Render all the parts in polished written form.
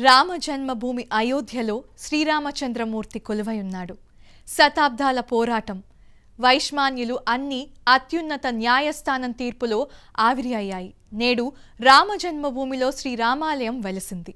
రామ జన్మభూమి అయోధ్యలో శ్రీరామచంద్రమూర్తి కొలువై ఉన్నాడు. శతాబ్దాల పోరాటం, వైష్మాన్యులు అన్ని అత్యున్నత న్యాయస్థానం తీర్పులో ఆవిరి అయ్యాయి. నేడు రామ జన్మభూమిలో శ్రీరామాలయం వెలసింది.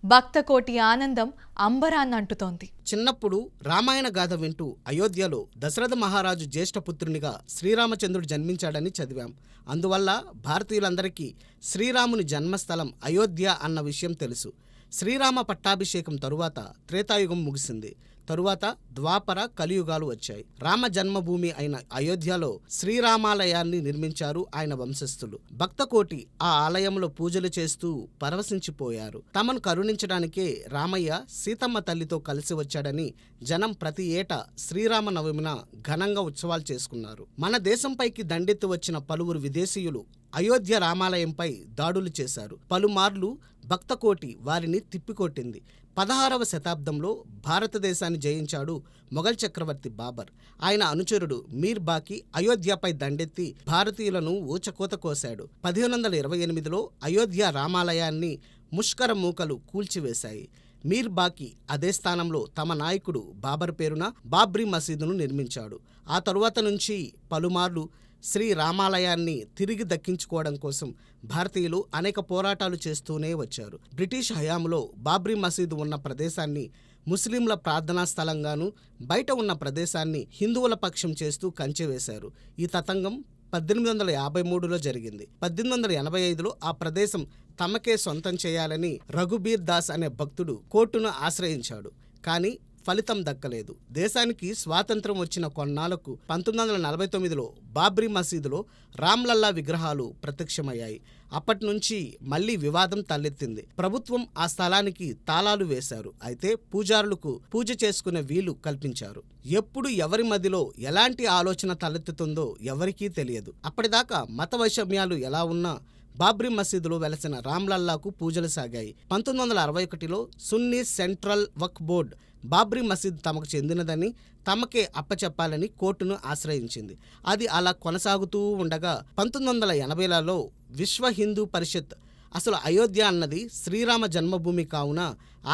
భక్తకోటి ఆనందం అంబరాన్నంటుతోంది. చిన్నప్పుడు రామాయణ గాథ వింటూ అయోధ్యలో దశరథ మహారాజు జ్యేష్ఠపుత్రునిగా శ్రీరామచంద్రుడు జన్మించాడని చదివాం. అందువల్ల భారతీయులందరికీ శ్రీరాముని జన్మస్థలం అయోధ్య అన్న విషయం తెలుసు. శ్రీరామ పట్టాభిషేకం తరువాత త్రేతాయుగం ముగిసింది. తరువాత ద్వాపర, కలియుగాలు వచ్చాయి. రామ జన్మభూమి అయిన అయోధ్యలో శ్రీరామాలయాన్ని నిర్మించారు ఆయన వంశస్థులు. భక్తకోటి ఆ ఆలయంలో పూజలు చేస్తూ పరవశించిపోయారు. తమను కరుణించడానికే రామయ్య సీతమ్మ తల్లితో కలిసి వచ్చాడని జనం ప్రతి ఏటా శ్రీరామనవమిన ఘనంగా ఉత్సవాలు చేసుకున్నారు. మన దేశంపైకి దండెత్తి వచ్చిన పలువురు విదేశీయులు అయోధ్య రామాలయంపై దాడులు చేశారు. పలుమార్లు భక్తకోటి వారిని తిప్పికొట్టింది. 16వ శతాబ్దంలో భారతదేశాన్ని జయించాడు మొఘల్ చక్రవర్తి బాబర్. ఆయన అనుచరుడు మీర్ బాకి అయోధ్యపై దండెత్తి భారతీయులను ఊచకోత కోశాడు. 1528లో అయోధ్య రామాలయాన్ని ముష్కర మూకలు కూల్చివేశాయి. మీర్ బాకి అదే స్థానంలో తమ నాయకుడు బాబర్ పేరున బాబ్రీ మసీదును నిర్మించాడు. ఆ తరువాత నుంచి పలుమార్లు శ్రీ రామాలయాన్ని తిరిగి దక్కించుకోవడం కోసం భారతీయులు అనేక పోరాటాలు చేస్తూనే వచ్చారు. బ్రిటిష్ హయాంలో బాబ్రీ మసీదు ఉన్న ప్రదేశాన్ని ముస్లింల ప్రార్థనా స్థలంగాను, బయట ఉన్న ప్రదేశాన్ని హిందువుల పక్షం చేస్తూ కంచెవేశారు. ఈ తతంగం 1853లో జరిగింది. 1885లో ఆ ప్రదేశం తమకే సొంతం చేయాలని రఘుబీర్ దాస్ అనే భక్తుడు కోర్టును ఆశ్రయించాడు. కానీ ఫలితం దక్కలేదు. దేశానికి స్వాతంత్రం వచ్చిన కొన్నాళ్లకు 1949లో బాబ్రీ మసీదులో రామ్లల్లా విగ్రహాలు ప్రత్యక్షమయ్యాయి. అప్పటి నుంచి మళ్లీ వివాదం తలెత్తింది. ప్రభుత్వం ఆ స్థలానికి తాళాలు వేశారు. అయితే పూజారులకు పూజ చేసుకునే వీలు కల్పించారు. ఎప్పుడు ఎవరి మదిలో ఎలాంటి ఆలోచన తలెత్తుతుందో ఎవరికీ తెలియదు. అప్పటిదాకా మత వైషమ్యాలు ఎలా ఉన్నా బాబ్రీ మసీదులో వెలసిన రామ్లల్లాకు పూజలు సాగాయి. 1961లో సున్నీ సెంట్రల్ వక్ఫ్ బోర్డ్ బాబ్రీ మసీద్ తమకు చెందినదని, తమకే అప్పచెప్పాలని కోర్టును ఆశ్రయించింది. అది అలా కొనసాగుతూ ఉండగా 1980లలో విశ్వ హిందూ పరిషత్ అసలు అయోధ్య అన్నది శ్రీరామ జన్మభూమి కావున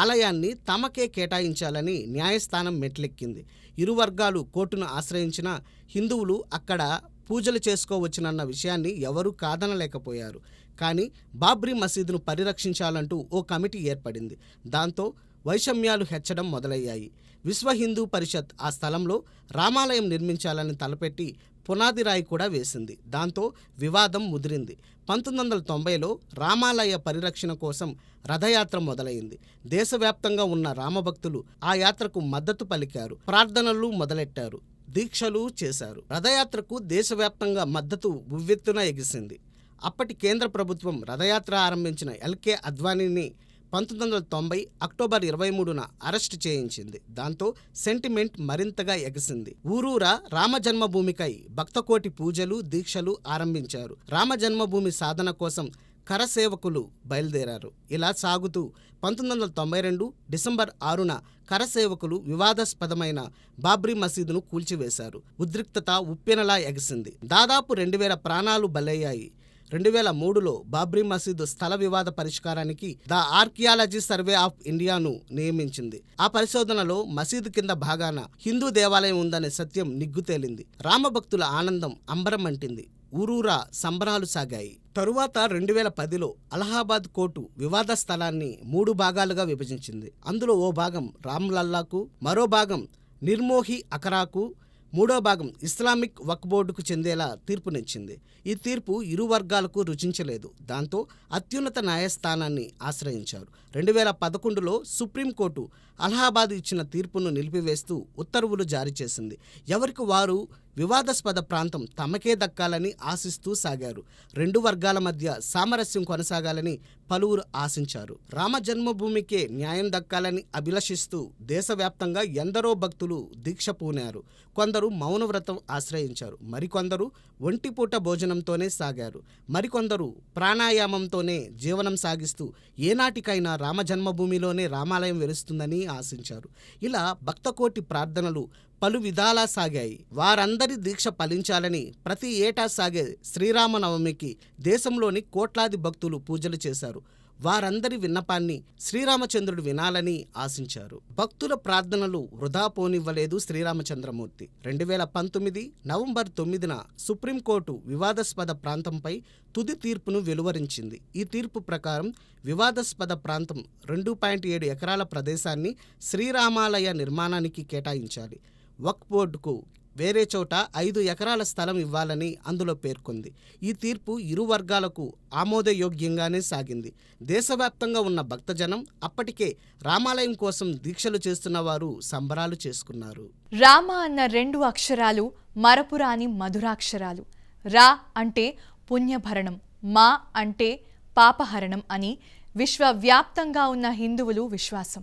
ఆలయాన్ని తమకే కేటాయించాలని న్యాయస్థానం మెట్లెక్కింది. ఇరు వర్గాలు కోర్టును ఆశ్రయించిన హిందువులు అక్కడ పూజలు చేసుకోవచ్చునన్న విషయాన్ని ఎవరూ కాదనలేకపోయారు. కానీ బాబ్రీ మసీదును పరిరక్షించాలంటూ ఓ కమిటీ ఏర్పడింది. దాంతో వైషమ్యాలు హెచ్చడం మొదలయ్యాయి. విశ్వ హిందూ పరిషత్ ఆ స్థలంలో రామాలయం నిర్మించాలని తలపెట్టి పునాది రాయి కూడా వేసింది. దాంతో వివాదం ముదిరింది. 1990లో రామాలయ పరిరక్షణ కోసం రథయాత్ర మొదలైంది. దేశవ్యాప్తంగా ఉన్న రామభక్తులు ఆ యాత్రకు మద్దతు పలికారు. ప్రార్థనలు మొదలెట్టారు, దీక్షలు చేశారు. రథయాత్రకు దేశవ్యాప్తంగా మద్దతు ఉవ్వెత్తున ఎగిసింది. అప్పటి కేంద్ర ప్రభుత్వం రథయాత్ర ఆరంభించిన ఎల్కే అద్వానీని 1990 అక్టోబర్ 23న అరెస్టు చేయించింది. దాంతో సెంటిమెంట్ మరింతగా ఎగిసింది. ఊరూరా రామ జన్మభూమికై భక్తకోటి పూజలు, దీక్షలు ఆరంభించారు. రామ జన్మభూమి సాధన కోసం కరసేవకులు బయలుదేరారు. ఇలా సాగుతూ 1992 డిసెంబర్ 6న కరసేవకులు వివాదాస్పదమైన బాబ్రీ మసీదును కూల్చివేశారు. ఉద్రిక్తత ఉప్పెనలా ఎగిసింది. దాదాపు 2000 ప్రాణాలు బలయ్యాయి. 2003లో బాబ్రీ మసీదు స్థల వివాద పరిష్కారానికి ద ఆర్కియాలజీ సర్వే ఆఫ్ ఇండియాను నియమించింది. ఆ పరిశోధనలో మసీదు కింద భాగాన హిందూ దేవాలయం ఉందనే సత్యం నిగ్గుతేలింది. రామభక్తుల ఆనందం అంబరమంటింది. ఊరూరా సంబరాలు సాగాయి. తరువాత 2010లో అలహాబాద్ కోర్టు వివాద స్థలాన్ని 3 భాగాలుగా విభజించింది. అందులో ఓ భాగం రామ్లల్లాకు, మరో భాగం నిర్మోహి అఖరాకు, మూడో భాగం ఇస్లామిక్ వక్ఫ్ బోర్డుకు చెందేలా తీర్పునిచ్చింది. ఈ తీర్పు ఇరు వర్గాలకు రుచించలేదు. దాంతో అత్యున్నత న్యాయస్థానాన్ని ఆశ్రయించారు. 2011లో సుప్రీంకోర్టు అలహాబాద్ ఇచ్చిన తీర్పును నిలిపివేస్తూ ఉత్తర్వులు జారీ చేసింది. ఎవరికి వారు వివాదాస్పద ప్రాంతం తమకే దక్కాలని ఆశిస్తూ సాగారు. 2 వర్గాల మధ్య సామరస్యం కొనసాగాలని పలువురు ఆశించారు. రామ జన్మభూమికే న్యాయం దక్కాలని అభిలషిస్తూ దేశవ్యాప్తంగా ఎందరో భక్తులు దీక్ష పూనారు. కొందరు మౌనవ్రతం ఆశ్రయించారు. మరికొందరు ఒంటిపూట భోజనంతోనే సాగారు. మరికొందరు ప్రాణాయామంతోనే జీవనం సాగిస్తూ ఏనాటికైనా రామ జన్మభూమిలోనే రామాలయం వెలుస్తుందని ఆశించారు. ఇలా భక్తకోటి ప్రార్థనలు పలు విధాలా సాగాయి. వారందరి దీక్ష ఫలించాలని ప్రతి ఏటా సాగే శ్రీరామనవమికి దేశంలోని కోట్లాది భక్తులు పూజలు చేశారు. వారందరి విన్నపాన్ని శ్రీరామచంద్రుడు వినాలని ఆశించారు. భక్తుల ప్రార్థనలు వృధా పోనివ్వలేదు శ్రీరామచంద్రమూర్తి. 2019 నవంబర్ 9న సుప్రీంకోర్టు వివాదాస్పద ప్రాంతంపై తుది తీర్పును వెలువరించింది. ఈ తీర్పు ప్రకారం వివాదాస్పద ప్రాంతం 2.7 ఎకరాల ప్రదేశాన్ని శ్రీరామాలయ నిర్మాణానికి కేటాయించాలి. వక్ఫ్ బోర్డుకు వేరే చోట 5 ఎకరాల స్థలం ఇవ్వాలని అందులో పేర్కొంది. ఈ తీర్పు ఇరు వర్గాలకు ఆమోదయోగ్యంగానే సాగింది. దేశవ్యాప్తంగా ఉన్న భక్తజనం అప్పటికే రామాలయం కోసం దీక్షలు చేస్తున్న వారు సంబరాలు చేసుకున్నారు. రామ అన్న 2 అక్షరాలు మరపురాని మధురాక్షరాలు. రా అంటే పుణ్యభరణం, మా అంటే పాపహరణం అని విశ్వవ్యాప్తంగా ఉన్న హిందువులు విశ్వాసం.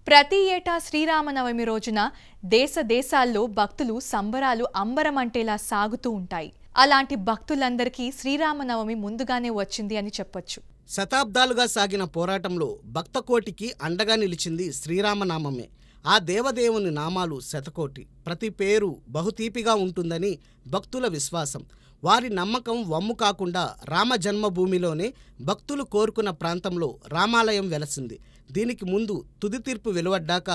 ప్రతి ఏటా శ్రీరామనవమి రోజున దేశ దేశాల్లో భక్తులు సంబరాలు అంబరమంటేలా సాగుతూ ఉంటాయి. అలాంటి భక్తులందరికీ శ్రీరామనవమి ముందుగానే వచ్చింది అని చెప్పొచ్చు. శతాబ్దాలుగా సాగిన పోరాటంలో భక్తకోటికి అండగా నిలిచింది శ్రీరామనామమే. ఆ దేవదేవుని నామాలు శతకోటి. ప్రతి పేరు బహుతీపిగా ఉంటుందని భక్తుల విశ్వాసం. వారి నమ్మకం వమ్ము కాకుండా రామ జన్మభూమిలోనే భక్తులు కోరుకున్న ప్రాంతంలో రామాలయం వెలసింది. దీనికి ముందు తుది తీర్పు వెలువడ్డాక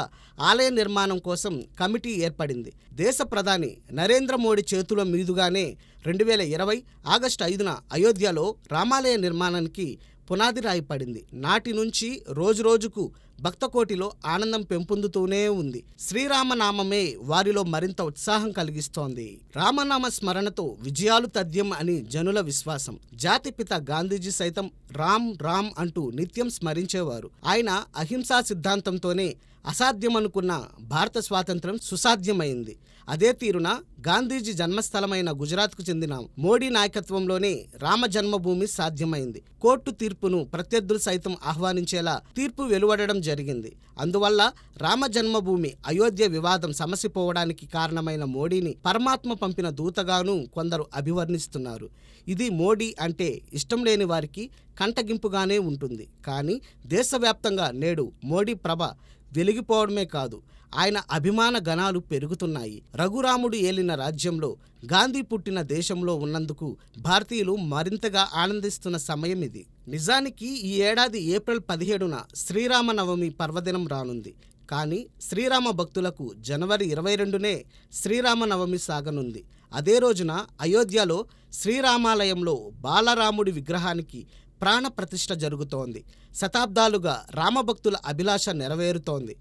ఆలయ నిర్మాణం కోసం కమిటీ ఏర్పడింది. దేశ ప్రధాని నరేంద్ర మోడీ చేతుల మీదుగానే 2020 ఆగస్టు 5న అయోధ్యలో రామాలయ నిర్మాణానికి పునాది రాయి పడింది. నాటి నుంచి రోజురోజుకు భక్తకోటిలో ఆనందం పెంపొందుతూనే ఉంది. శ్రీరామనామమే వారిలో మరింత ఉత్సాహం కలిగిస్తోంది. రామనామ స్మరణతో విజయాలు తథ్యం అని జనుల విశ్వాసం. జాతిపిత గాంధీజీ సైతం రామ్ రామ్ అంటూ నిత్యం స్మరించేవారు. ఆయన అహింసా సిద్ధాంతంతోనే అసాధ్యమనుకున్న భారత స్వాతంత్ర్యం సుసాధ్యమైంది. అదే తీరున గాంధీజీ జన్మస్థలమైన గుజరాత్కు చెందిన మోడీ నాయకత్వంలోనే రామ జన్మభూమి సాధ్యమైంది. కోర్టు తీర్పును ప్రత్యర్థులు సైతం ఆహ్వానించేలా తీర్పు వెలువడడం జరిగింది. అందువల్ల రామ జన్మభూమి అయోధ్య వివాదం సమసిపోవడానికి కారణమైన మోడీని పరమాత్మ పంపిన దూతగాను కొందరు అభివర్ణిస్తున్నారు. ఇది మోడీ అంటే ఇష్టం లేని వారికి కంటగింపుగానే ఉంటుంది. కానీ దేశవ్యాప్తంగా నేడు మోడీ ప్రభ వెలిగిపోవడమే కాదు, ఆయన అభిమాన గణాలు పెరుగుతున్నాయి. రఘురాముడు ఏలిన రాజ్యంలో, గాంధీ పుట్టిన దేశంలో ఉన్నందుకు భారతీయులు మరింతగా ఆనందిస్తున్న సమయం ఇది. నిజానికి ఈ ఏడాది ఏప్రిల్ 17న శ్రీరామనవమి పర్వదినం రానుంది. కానీ శ్రీరామ భక్తులకు జనవరి 22నే శ్రీరామనవమి సాగనుంది. అదే రోజున అయోధ్యలో శ్రీరామాలయంలో బాలరాముడి విగ్రహానికి ప్రాణ ప్రతిష్ఠ జరుగుతోంది. శతాబ్దాలుగా రామభక్తుల అభిలాష నెరవేరుతోంది.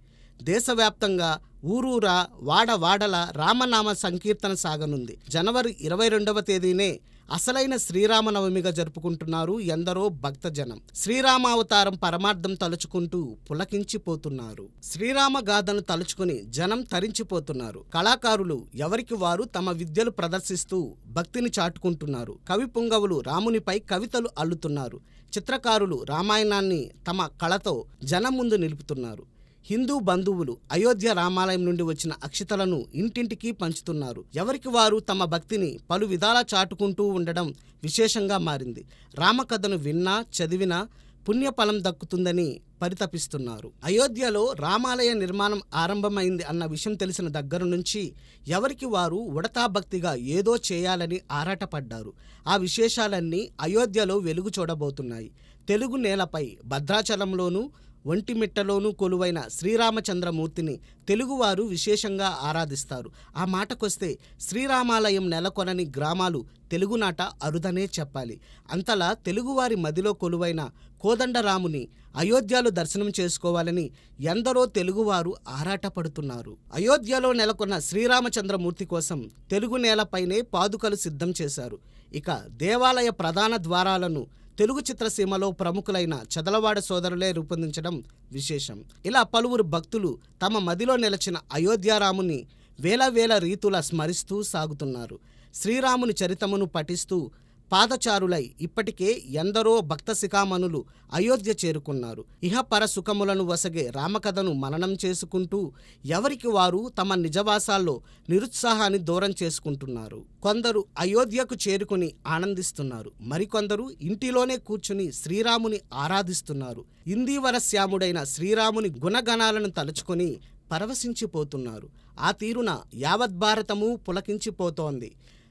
దేశవ్యాప్తంగా ఊరూరా వాడవాడల రామనామ సంకీర్తన సాగనుంది. జనవరి 22వ తేదీనే అసలైన శ్రీరామనవమిగా జరుపుకుంటున్నారు ఎందరో భక్తజనం. శ్రీరామావతారం పరమార్థం తలుచుకుంటూ పులకించిపోతున్నారు. శ్రీరామ గాథను తలుచుకుని జనం తరించిపోతున్నారు. కళాకారులు ఎవరికి వారు తమ విద్యలు ప్రదర్శిస్తూ భక్తిని చాటుకుంటున్నారు. కవి పుంగవులు రామునిపై కవితలు అల్లుతున్నారు. చిత్రకారులు రామాయణాన్ని తమ కళతో జనం ముందు నిలుపుతున్నారు. హిందూ బంధువులు అయోధ్య రామాలయం నుండి వచ్చిన అక్షితలను ఇంటింటికి పంచుతున్నారు. ఎవరికి వారు తమ భక్తిని పలు విధాలా చాటుకుంటూ ఉండడం విశేషంగా మారింది. రామకథను విన్నా చదివినా పుణ్యఫలం దక్కుతుందని పరితపిస్తున్నారు. అయోధ్యలో రామాలయ నిర్మాణం ఆరంభమైంది అన్న విషయం తెలిసిన దగ్గర నుంచి ఎవరికి వారు ఉడతా భక్తిగా ఏదో చేయాలని ఆరాటపడ్డారు. ఆ విశేషాలన్నీ అయోధ్యలో వెలుగు చూడబోతున్నాయి. తెలుగు నేలపై భద్రాచలంలోనూ ఒంటిమిట్టలోనూ కొలువైన శ్రీరామచంద్రమూర్తిని తెలుగువారు విశేషంగా ఆరాధిస్తారు. ఆ మాటకొస్తే శ్రీరామాలయం నెలకొనని గ్రామాలు తెలుగునాట అరుదనే చెప్పాలి. అంతలా తెలుగువారి మదిలో కొలువైన కోదండరాముని అయోధ్యలో దర్శనం చేసుకోవాలని ఎందరో తెలుగువారు ఆరాటపడుతున్నారు. అయోధ్యలో నెలకొన్న శ్రీరామచంద్రమూర్తి కోసం తెలుగు నేలపైనే పాదుకలు సిద్ధం చేశారు. ఇక దేవాలయ ప్రధాన ద్వారాలను తెలుగు చిత్రసీమలో ప్రముఖులైన చదలవాడ సోదరులే రూపొందించడం విశేషం. ఇలా పలువురు భక్తులు తమ మదిలో నిలిచిన అయోధ్యారాముని వేల రీతుల స్మరిస్తూ సాగుతున్నారు. శ్రీరాముని చరితమును పఠిస్తూ పాదచారులై ఇప్పటికే ఎందరో భక్త శిఖామణులు అయోధ్య చేరుకున్నారు. ఇహపర సుఖములను వసగే రామకథను మననం చేసుకుంటూ ఎవరికి వారు తమ నిజవాసాల్లో నిరుత్సాహాన్ని దూరం చేసుకుంటున్నారు. కొందరు అయోధ్యకు చేరుకుని ఆనందిస్తున్నారు. మరికొందరు ఇంటిలోనే కూర్చుని శ్రీరాముని ఆరాధిస్తున్నారు. ఇందీవరశ్యాముడైన శ్రీరాముని గుణగణాలను తలుచుకొని పరవశించిపోతున్నారు. ఆ తీరున యావత్ భారతము పులకించిపోతోంది.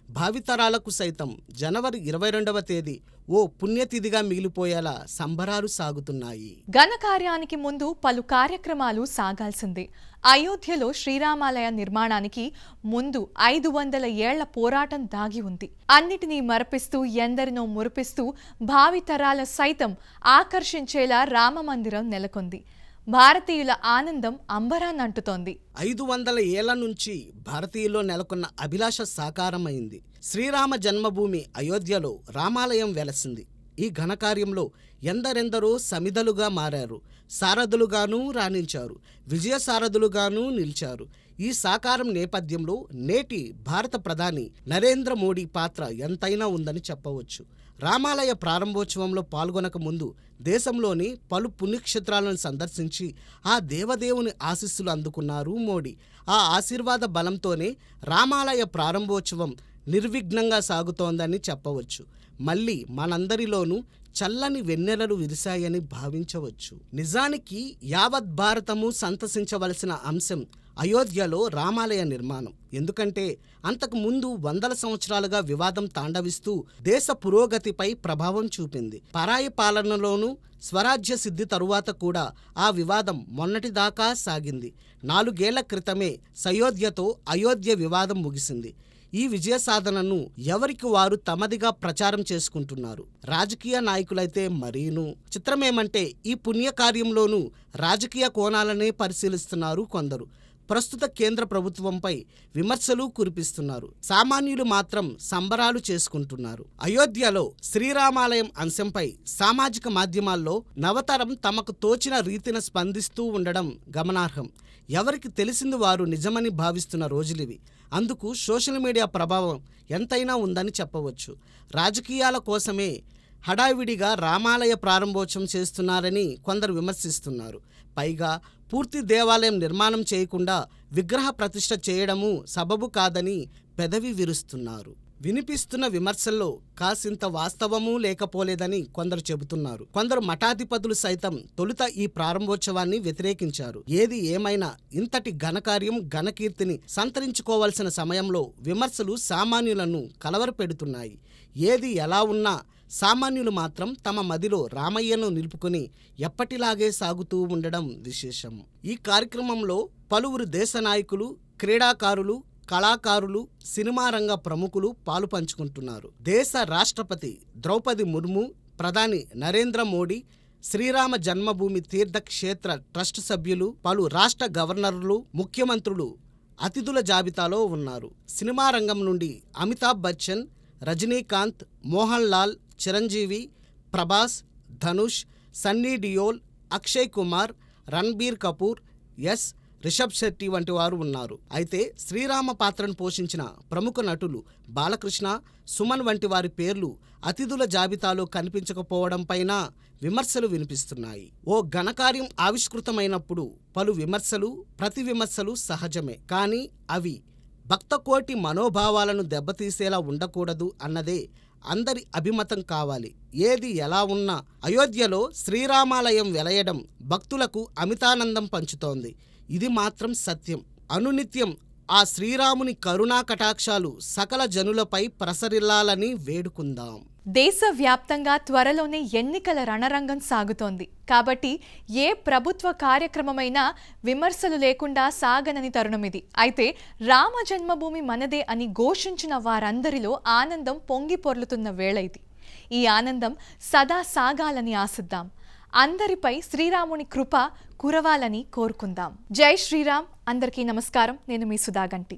భావితరాలకు సైతం జనవరి 22వ తేదీ ఓ పుణ్యతిథిగా మిగిలిపోయేలా సంబరాలు సాగుతున్నాయి. ఘనకార్యానికి ముందు పలు కార్యక్రమాలు సాగాల్సిందే. అయోధ్యలో శ్రీరామాలయ నిర్మాణానికి ముందు 500 ఏళ్ల పోరాటం దాగి ఉంది. అన్నిటినీ మరపిస్తూ ఎందరినో మురిపిస్తూ భావితరాల సైతం ఆకర్షించేలా రామమందిరం నెలకొంది. భారతీయుల ఆనందం అంబరాన్నంటుతోంది. 500 ఏళ్ల నుంచి భారతీయుల్లో నెలకొన్న అభిలాష సాకారమైంది. శ్రీరామ జన్మభూమి అయోధ్యలో రామాలయం వెలసింది. ఈ ఘనకార్యంలో ఎందరెందరో సమిధలుగా మారారు, సారథులుగానూ రాణించారు, విజయ సారథులుగానూ నిలిచారు. ఈ సాకారం నేపథ్యంలో నేటి భారత ప్రధాని నరేంద్ర మోడీ పాత్ర ఎంతైనా ఉందని చెప్పవచ్చు. రామాలయ ప్రారంభోత్సవంలో పాల్గొనక ముందు దేశంలోని పలు పుణ్యక్షేత్రాలను సందర్శించి ఆ దేవదేవుని ఆశీస్సులు అందుకున్నారు మోడీ. ఆ ఆశీర్వాద బలంతోనే రామాలయ ప్రారంభోత్సవం నిర్విఘ్నంగా సాగుతోందని చెప్పవచ్చు. మళ్ళీ మనందరిలోనూ చల్లని వెన్నెలలు విరిశాయని భావించవచ్చు. నిజానికి యావత్ భారతము సంతసించవలసిన అంశం అయోధ్యలో రామాలయ నిర్మాణం. ఎందుకంటే అంతకు ముందు వందల సంవత్సరాలుగా వివాదం తాండవిస్తూ దేశ పురోగతిపై ప్రభావం చూపింది. పరాయి పాలనలోనూ స్వరాజ్య సిద్ధి తరువాత కూడా ఆ వివాదం మొన్నటిదాకా సాగింది. 4 ఏళ్ల క్రితమే సయోధ్యతో అయోధ్య వివాదం ముగిసింది. ఈ విజయ సాధనను ఎవరికి వారు తమదిగా ప్రచారం చేసుకుంటున్నారు. రాజకీయ నాయకులైతే మరీను. చిత్రమేమంటే ఈ పుణ్యకార్యంలోనూ రాజకీయ కోణాలనే పరిశీలిస్తున్నారు కొందరు. ప్రస్తుత కేంద్ర ప్రభుత్వంపై విమర్శలు కురిపిస్తున్నారు. సామాన్యులు మాత్రం సంబరాలు చేసుకుంటున్నారు. అయోధ్యలో శ్రీరామాలయం అంశంపై సామాజిక మాధ్యమాల్లో నవతరం తమకు తోచిన రీతిన స్పందిస్తూ ఉండడం గమనార్హం. ఎవరికి తెలిసింది వారు నిజమని భావిస్తున్న రోజులివి. అందుకు సోషల్ మీడియా ప్రభావం ఎంతైనా ఉందని చెప్పవచ్చు. రాజకీయాల కోసమే హడావిడిగా రామాలయ ప్రారంభోత్సవం చేస్తున్నారని కొందరు విమర్శిస్తున్నారు. పైగా పూర్తి దేవాలయం నిర్మాణం చేయకుండా విగ్రహ ప్రతిష్ఠ చేయడము సబబు కాదని పెదవి విరుస్తున్నారు. వినిపిస్తున్న విమర్శల్లో కాసింత వాస్తవమూ లేకపోలేదని కొందరు చెబుతున్నారు. కొందరు మఠాధిపతులు సైతం తొలుత ఈ ప్రారంభోత్సవాన్ని వ్యతిరేకించారు. ఏది ఏమైనా ఇంతటి ఘనకార్యం ఘనకీర్తిని సంతరించుకోవాల్సిన సమయంలో విమర్శలు సామాన్యులను కలవరపెడుతున్నాయి. ఏది ఎలా ఉన్నా సామాన్యులు మాత్రం తమ మదిలో రామయ్యను నిలుపుకొని ఎప్పటిలాగే సాగుతూ ఉండడం విశేషం. ఈ కార్యక్రమంలో పలువురు దేశ నాయకులు, క్రీడాకారులు, కళాకారులు, సినిమా రంగ ప్రముఖులు పాలు పంచుకుంటున్నారు. దేశ రాష్ట్రపతి ద్రౌపది ముర్ము, ప్రధాని నరేంద్ర మోడీ, శ్రీరామ జన్మభూమి తీర్థక్షేత్ర ట్రస్ట్ సభ్యులు, పలు రాష్ట్ర గవర్నర్లు, ముఖ్యమంత్రులు అతిథుల జాబితాలో ఉన్నారు. సినిమా రంగం నుండి అమితాబ్ బచ్చన్, రజనీకాంత్, మోహన్ లాల్, చిరంజీవి, ప్రభాస్, ధనుష్, సన్నీ డియోల్, అక్షయ్ కుమార్, రణ్బీర్ కపూర్, ఎస్ రిషబ్ శెట్టి వంటి వారు ఉన్నారు. అయితే శ్రీరామ పాత్రను పోషించిన ప్రముఖ నటులు బాలకృష్ణ, సుమన్ వంటి వారి పేర్లు అతిథుల జాబితాలో కనిపించకపోవడంపైన విమర్శలు వినిపిస్తున్నాయి. ఓ ఘనకార్యం ఆవిష్కృతమైనప్పుడు పలు విమర్శలు, ప్రతి విమర్శలు సహజమే. కానీ అవి భక్తకోటి మనోభావాలను దెబ్బతీసేలా ఉండకూడదు అన్నదే అందరి అభిమతం కావాలి. ఏది ఎలా ఉన్నా అయోధ్యలో శ్రీరామాలయం వెలయడం భక్తులకు అమితానందం పంచుతోంది. ఇది మాత్రం సత్యం. అనునిత్యం ఆ శ్రీరాముని కరుణా కటాక్షాలు సకల జనులపై ప్రసరిల్లాలని వేడుకుందాం. దేశవ్యాప్తంగా త్వరలోనే ఎన్నికల రణరంగం సాగుతోంది. కాబట్టి ఏ ప్రభుత్వ కార్యక్రమమైనా విమర్శలు లేకుండా సాగనని తరుణమిది. అయితే రామ జన్మభూమి మనదే అని ఘోషించిన వారందరిలో ఆనందం పొంగి పొర్లుతున్న వేళ ఇది. ఈ ఆనందం సదా సాగాలని ఆశిద్దాం. అందరిపై శ్రీరాముని కృప కురవాలని కోరుకుందాం. జై శ్రీరామ్. అందరికీ నమస్కారం. నేను మీ సుధాగంటి.